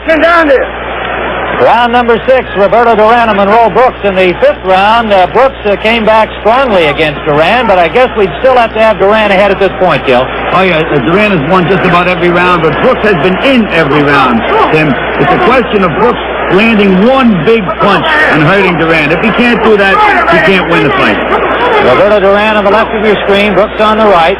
Get down there. Round number 6, Roberto Duran and Monroe Brooks. In the 5th round, Brooks came back strongly against Duran, but I guess we'd still have to have Duran ahead at this point, Gil. Oh, yeah, Duran has won just about every round, but Brooks has been in every round, Tim. It's a question of Brooks landing one big punch and hurting Duran. If he can't do that, he can't win the fight. Roberto Duran on the left of your screen, Brooks on the right.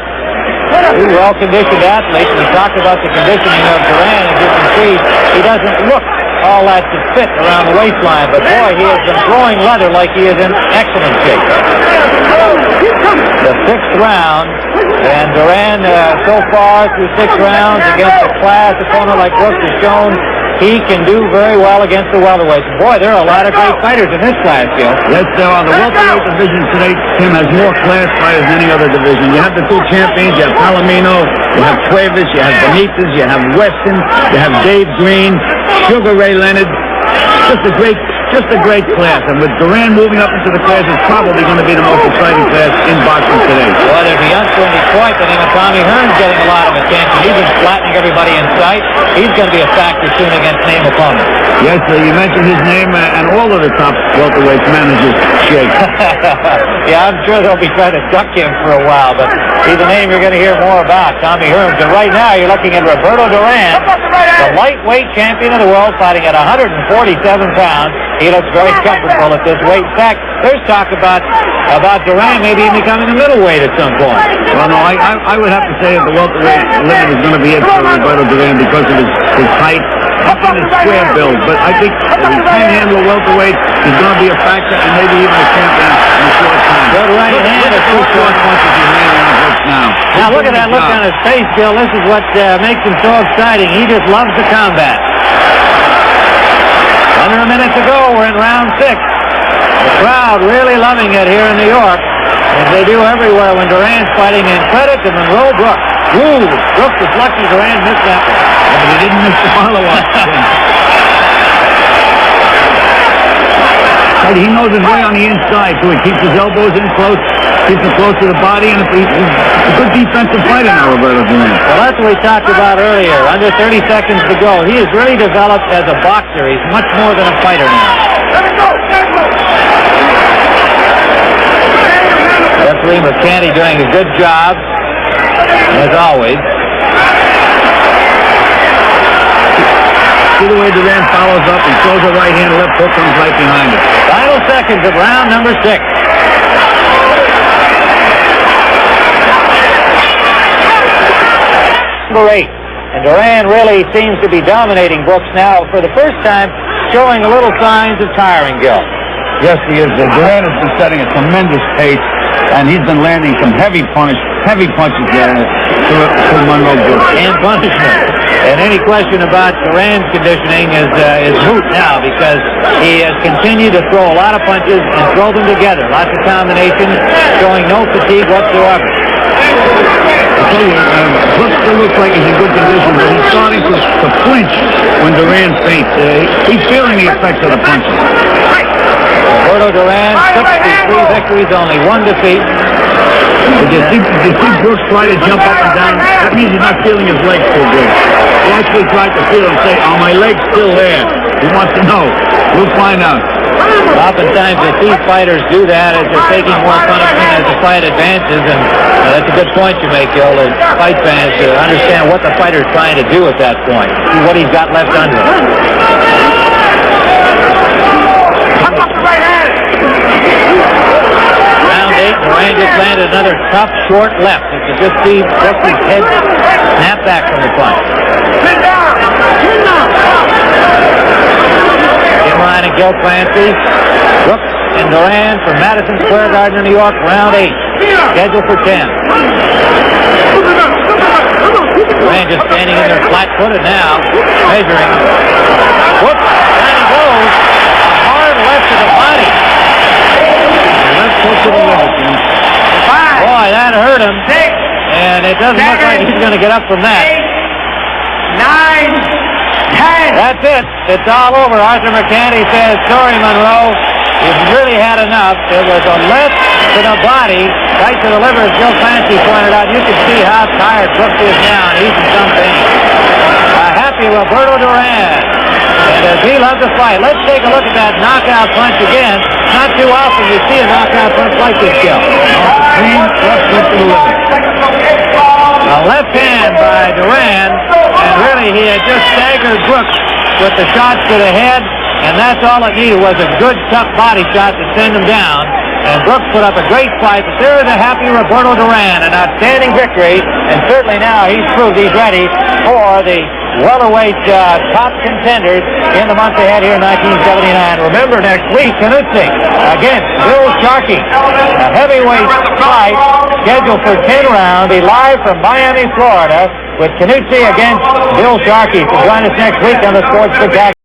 Two well-conditioned athletes. We talked about the conditioning of Duran. As you can see, he doesn't look all that to fit around the waistline, but boy, he has been throwing leather like he is in excellent shape. The 6th round, and Duran so far through 6 rounds against a class opponent like Brooks has shown he can do very well against the welterweights. Boy, there are a lot of great fighters in this class, Gil. Yes, there are. The welterweight division today, Tim, has more class fighters than any other division. You have the 2 champions. You have Palomino, you have Cuevas, you have Benitez, you have Weston, you have Dave Green, Sugar Ray Leonard. Just a great class. And with Duran moving up into the class, it's probably going to be the most exciting class in boxing today. Well, there's a youngster in Detroit, the name of Tommy Hearns, getting a lot of attention. He's been flattening everybody in sight. He's going to be a factor soon against name opponents. Yes, you mentioned his name, and all of the top welterweights managers shake. Yeah, I'm sure they'll be trying to duck him for a while, but he's a name you're going to hear more about, Tommy Hearns. And right now, you're looking at Roberto Duran, the lightweight champion of the world, fighting at 147 pounds. He looks very comfortable at this weight. In fact, there's talk about Duran maybe even becoming a middleweight at some point. Well, no, I would have to say that the welterweight limit is going to be it for Roberto Duran because of his height and his square build. But I think if he can handle a welterweight, he's going to be a factor and maybe even a champion in a short time. Good right hand. Look at the short punches he's landing on Brooks now. Now look at that look on his face, Bill. This is what makes him so exciting. He just loves the combat. Under a minute to go. We're in round 6. The crowd really loving it here in New York, as they do everywhere when Duran's fighting. And credit to Monroe Brooks. Ooh, Brooks was lucky Duran missed that one. But he didn't miss the follow-up. He knows his way on the inside, too. He keeps his elbows in close, keeps them close to the body, and he's a good defensive fighter now, Roberto Duran. Well, that's what we talked about earlier. Under 30 seconds to go. He has really developed as a boxer. He's much more than a fighter now. Referee McCanty doing a good job, as always. See the way Duran follows up and throws a right hand, left hook comes right behind it. Final seconds of round number 6. Number 8. And Duran really seems to be dominating Brooks now for the first time, showing a little signs of tiring, Gil. Yes, he is. Duran has been setting a tremendous pace, and he's been landing some heavy punches there to Monroe Brooks. And punishment. And any question about Duran's conditioning is moot now, because he has continued to throw a lot of punches and throw them together. Lots of combinations, showing no fatigue whatsoever. I tell you, Brooks still looks like he's in good condition, but he's starting to flinch when Duran feints. He's feeling the effects of the punches. Roberto Duran, 63 victories, only 1 defeat. Did you see Brooks try to jump up and down? That means he's not feeling his legs so good. He actually tried to feel and say, are my legs still there? He wants to know. We'll find out. Oftentimes you see fighters do that as they're taking more punishment as the fight advances, and that's a good point you make, Gil, as fight fans to understand what the fighter's trying to do at that point, see what he's got left under him. Round 8, Duran just landed another tough, short left. You can just see Brooks' head snap back from the punch. Jim Ryan and Gil Clancy. Brooks and Duran from Madison Square Garden, New York, round 8. Scheduled for 10. Duran just standing in there flat-footed now, measuring. Whoops, down he goes. A hard left to the body. Left hook to the left. Boy, that hurt him. And it doesn't look like he's going to get up from that. 9, 10. That's it. It's all over. Arthur McCanty says, sorry, Monroe. You've really had enough. It was a left to the body, right to the liver, as Gil Clancy pointed out. You can see how tired Brooks is now, and he's in some pain. A happy Roberto Duran. And does he love to fight? Let's take a look at that knockout punch again. Not too often you see a knockout punch like this, Gil. Clean left hook to the liver. A left hand by Duran, and really he had just staggered Brooks with the shots to the head, and that's all it needed was a good, tough body shot to send him down. And Brooks put up a great fight, but there is a happy Roberto Duran, an outstanding victory, and certainly now he's proved he's ready for the welterweight top contenders in the months ahead here in 1979. Remember, next week, Canuzzi against Bill Sharkey, a heavyweight fight scheduled for 10 rounds. Be live from Miami, Florida, with Canuzzi against Bill Sharkey. So join us next week on the Sports Spectacular.